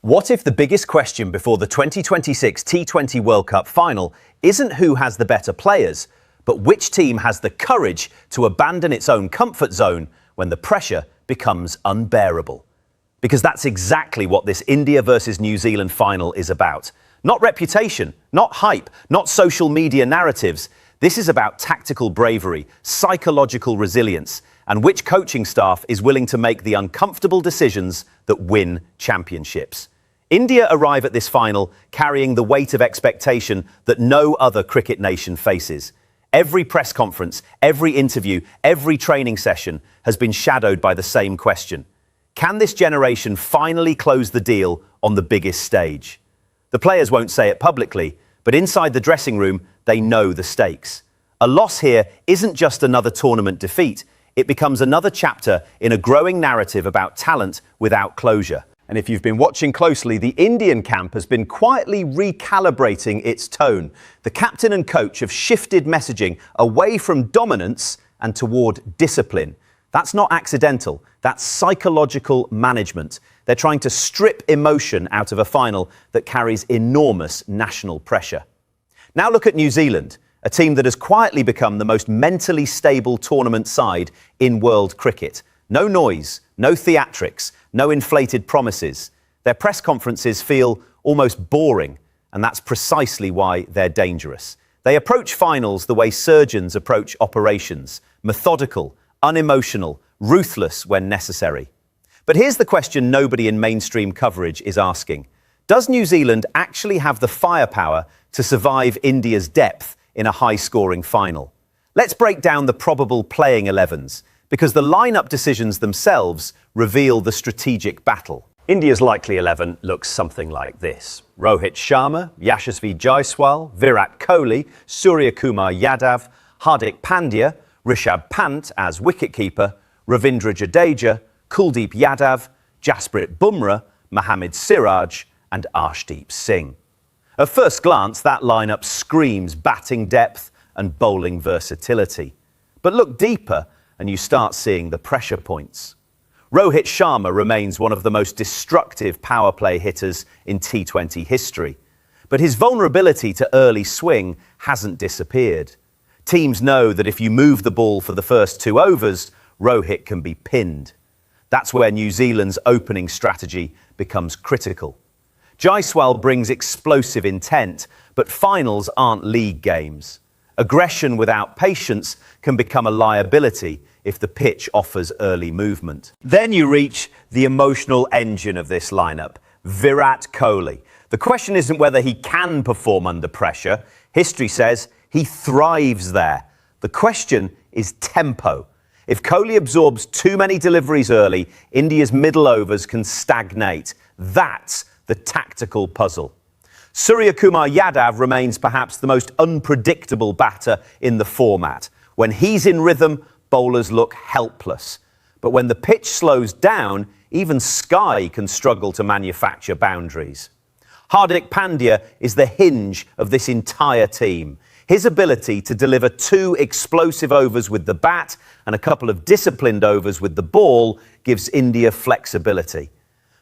What if the biggest question before the 2026 T20 World Cup final isn't who has the better players, but which team has the courage to abandon its own comfort zone when the pressure becomes unbearable? Because that's exactly what this India versus New Zealand final is about. Not reputation, not hype, not social media narratives. This is about tactical bravery, psychological resilience, and which coaching staff is willing to make the uncomfortable decisions that win championships. India arrive at this final carrying the weight of expectation that no other cricket nation faces. Every press conference, every interview, every training session has been shadowed by the same question. Can this generation finally close the deal on the biggest stage? The players won't say it publicly, but inside the dressing room, they know the stakes. A loss here isn't just another tournament defeat. It becomes another chapter in a growing narrative about talent without closure. And if you've been watching closely, the Indian camp has been quietly recalibrating its tone. The captain and coach have shifted messaging away from dominance and toward discipline. That's not accidental, that's psychological management. They're trying to strip emotion out of a final that carries enormous national pressure. Now look at New Zealand, a team that has quietly become the most mentally stable tournament side in world cricket. No noise, no theatrics, no inflated promises. Their press conferences feel almost boring, and that's precisely why they're dangerous. They approach finals the way surgeons approach operations: methodical, unemotional, ruthless when necessary. But here's the question nobody in mainstream coverage is asking. Does New Zealand actually have the firepower to survive India's depth in a high-scoring final? Let's break down the probable playing 11s, because the lineup decisions themselves reveal the strategic battle. India's likely 11 looks something like this: Rohit Sharma, Jasprit Jaiswal, Virat Kohli, Suryakumar Yadav, Hardik Pandya, Rishabh Pant as wicketkeeper, Ravindra Jadeja, Kuldeep Yadav, Jasprit Bumrah, Mohammad Siraj and Arshdeep Singh. At first glance, that lineup screams batting depth and bowling versatility. But look deeper and you start seeing the pressure points. Rohit Sharma remains one of the most destructive power play hitters in T20 history. But his vulnerability to early swing hasn't disappeared. Teams know that if you move the ball for the first 2 overs, Rohit can be pinned. That's where New Zealand's opening strategy becomes critical. Jaiswal brings explosive intent, but finals aren't league games. Aggression without patience can become a liability if the pitch offers early movement. Then you reach the emotional engine of this lineup, Virat Kohli. The question isn't whether he can perform under pressure. History says he thrives there. The question is tempo. If Kohli absorbs too many deliveries early, India's middle overs can stagnate. That's the tactical puzzle. Suryakumar Yadav remains perhaps the most unpredictable batter in the format. When he's in rhythm, bowlers look helpless. But when the pitch slows down, even Sky can struggle to manufacture boundaries. Hardik Pandya is the hinge of this entire team. His ability to deliver 2 explosive overs with the bat and a couple of disciplined overs with the ball gives India flexibility.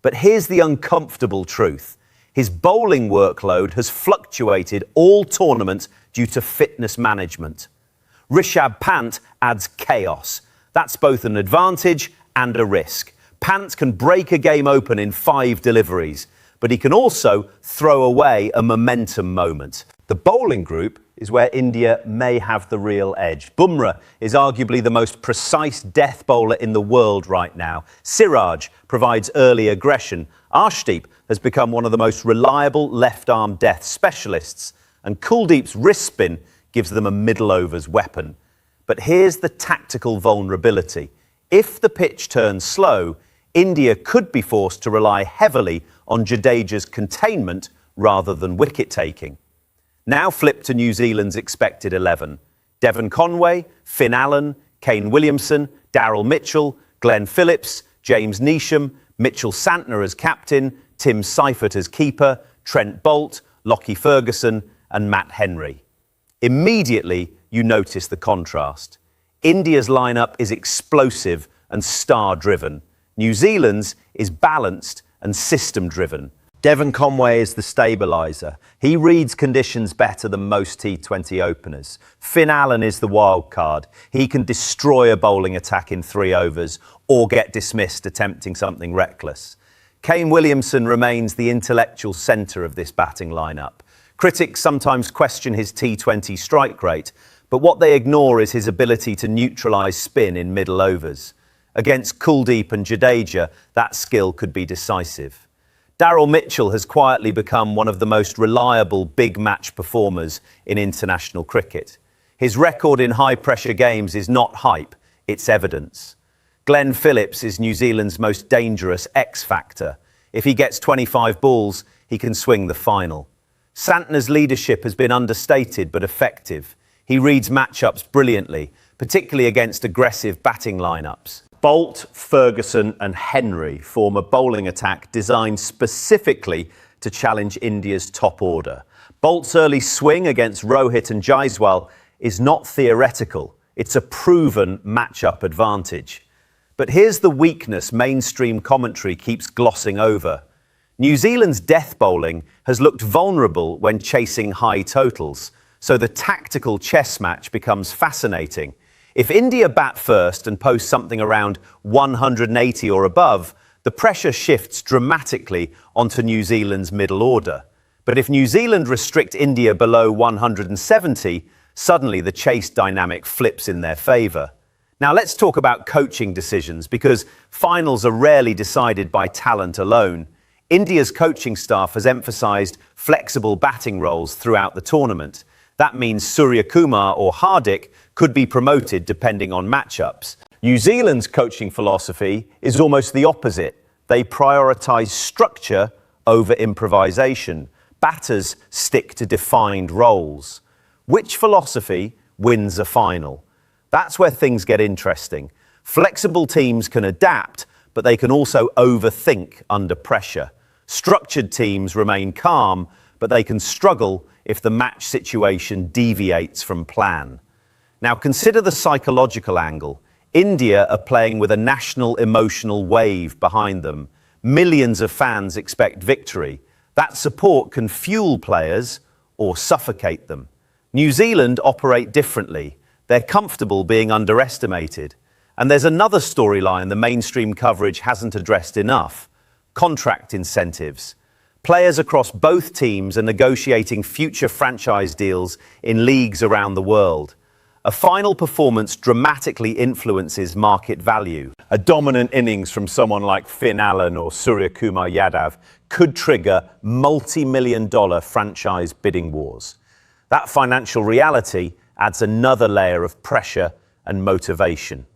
But here's the uncomfortable truth. His bowling workload has fluctuated all tournament due to fitness management. Rishabh Pant adds chaos. That's both an advantage and a risk. Pant can break a game open in 5 deliveries, but he can also throw away a momentum moment. The bowling group is where India may have the real edge. Bumrah is arguably the most precise death bowler in the world right now. Siraj provides early aggression. Arshdeep has become one of the most reliable left-arm death specialists. And Kuldeep's wrist spin gives them a middle overs weapon. But here's the tactical vulnerability. If the pitch turns slow, India could be forced to rely heavily on Jadeja's containment rather than wicket-taking. Now flip to New Zealand's expected 11. Devon Conway, Finn Allen, Kane Williamson, Daryl Mitchell, Glenn Phillips, James Neesham, Mitchell Santner as captain, Tim Seifert as keeper, Trent Boult, Lockie Ferguson and Matt Henry. Immediately, you notice the contrast. India's lineup is explosive and star-driven. New Zealand's is balanced and system-driven. Devon Conway is the stabiliser. He reads conditions better than most T20 openers. Finn Allen is the wild card. He can destroy a bowling attack in 3 overs or get dismissed attempting something reckless. Kane Williamson remains the intellectual centre of this batting lineup. Critics sometimes question his T20 strike rate, but what they ignore is his ability to neutralise spin in middle overs. Against Kuldeep and Jadeja, that skill could be decisive. Daryl Mitchell has quietly become one of the most reliable big match performers in international cricket. His record in high-pressure games is not hype, it's evidence. Glenn Phillips is New Zealand's most dangerous X-factor. If he gets 25 balls, he can swing the final. Santner's leadership has been understated but effective. He reads matchups brilliantly, particularly against aggressive batting lineups. Boult, Ferguson and Henry form a bowling attack designed specifically to challenge India's top order. Boult's early swing against Rohit and Jaiswal is not theoretical. It's a proven matchup advantage. But here's the weakness mainstream commentary keeps glossing over. New Zealand's death bowling has looked vulnerable when chasing high totals, so the tactical chess match becomes fascinating. If India bat first and post something around 180 or above, the pressure shifts dramatically onto New Zealand's middle order. But if New Zealand restrict India below 170, suddenly the chase dynamic flips in their favour. Now let's talk about coaching decisions, because finals are rarely decided by talent alone. India's coaching staff has emphasised flexible batting roles throughout the tournament. That means Suryakumar or Hardik could be promoted depending on matchups. New Zealand's coaching philosophy is almost the opposite. They prioritise structure over improvisation. Batters stick to defined roles. Which philosophy wins a final? That's where things get interesting. Flexible teams can adapt, but they can also overthink under pressure. Structured teams remain calm, but they can struggle if the match situation deviates from plan. Now consider the psychological angle. India are playing with a national emotional wave behind them. Millions of fans expect victory. That support can fuel players or suffocate them. New Zealand operate differently. They're comfortable being underestimated. And there's another storyline the mainstream coverage hasn't addressed enough: contract incentives. Players across both teams are negotiating future franchise deals in leagues around the world. A final performance dramatically influences market value. A dominant innings from someone like Finn Allen or Suryakumar Yadav could trigger multi-million-dollar franchise bidding wars. That financial reality adds another layer of pressure and motivation.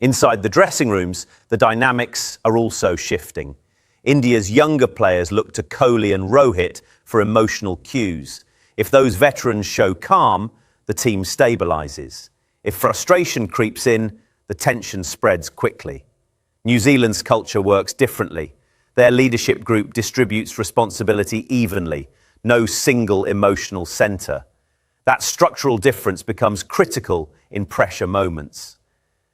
Inside the dressing rooms, the dynamics are also shifting. India's younger players look to Kohli and Rohit for emotional cues. If those veterans show calm, the team stabilises. If frustration creeps in, the tension spreads quickly. New Zealand's culture works differently. Their leadership group distributes responsibility evenly, no single emotional centre. That structural difference becomes critical in pressure moments.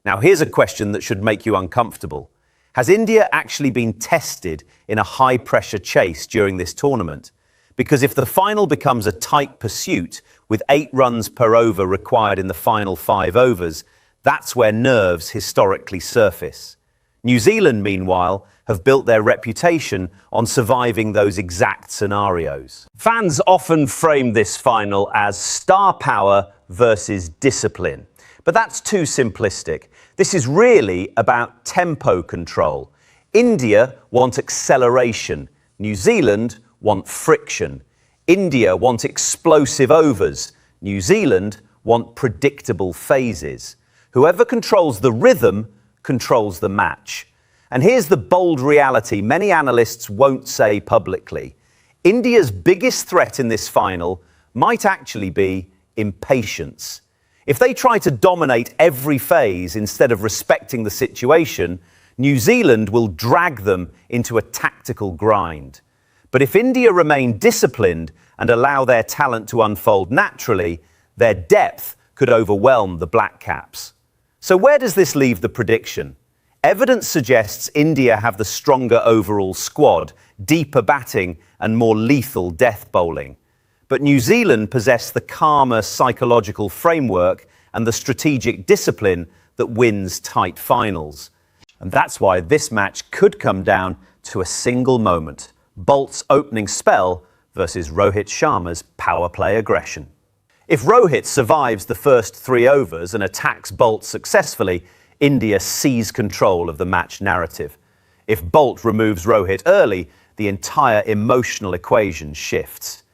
Now here's a question that should make you uncomfortable. Has India actually been tested in a high-pressure chase during this tournament? Because if the final becomes a tight pursuit with 8 runs per over required in the final 5 overs, that's where nerves historically surface. New Zealand, meanwhile, have built their reputation on surviving those exact scenarios. Fans often frame this final as star power versus discipline. But that's too simplistic. This is really about tempo control. India want acceleration. New Zealand want friction. India want explosive overs. New Zealand want predictable phases. Whoever controls the rhythm controls the match. And here's the bold reality many analysts won't say publicly. India's biggest threat in this final might actually be impatience. If they try to dominate every phase instead of respecting the situation, New Zealand will drag them into a tactical grind. But if India remain disciplined and allow their talent to unfold naturally, their depth could overwhelm the Black Caps. So where does this leave the prediction? Evidence suggests India have the stronger overall squad, deeper batting and more lethal death bowling. But New Zealand possess the calmer psychological framework and the strategic discipline that wins tight finals. And that's why this match could come down to a single moment: Boult's opening spell versus Rohit Sharma's power play aggression. If Rohit survives the first 3 overs and attacks Boult successfully, India seize control of the match narrative. If Boult removes Rohit early, the entire emotional equation shifts.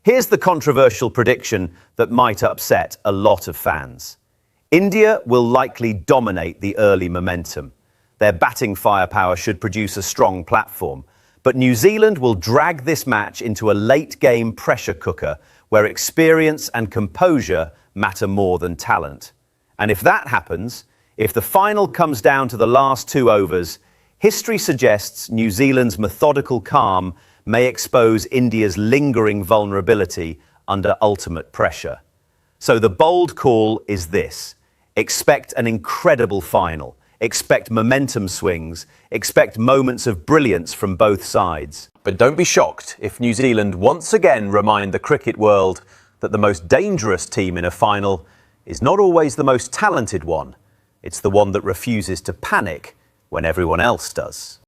Here's the controversial prediction that might upset a lot of fans. India will likely dominate the early momentum. Their batting firepower should produce a strong platform. But New Zealand will drag this match into a late-game pressure cooker where experience and composure matter more than talent. And if that happens, if the final comes down to the last 2 overs, history suggests New Zealand's methodical calm may expose India's lingering vulnerability under ultimate pressure. So the bold call is this: expect an incredible final. Expect momentum swings, expect moments of brilliance from both sides. But don't be shocked if New Zealand once again remind the cricket world that the most dangerous team in a final is not always the most talented one. It's the one that refuses to panic when everyone else does.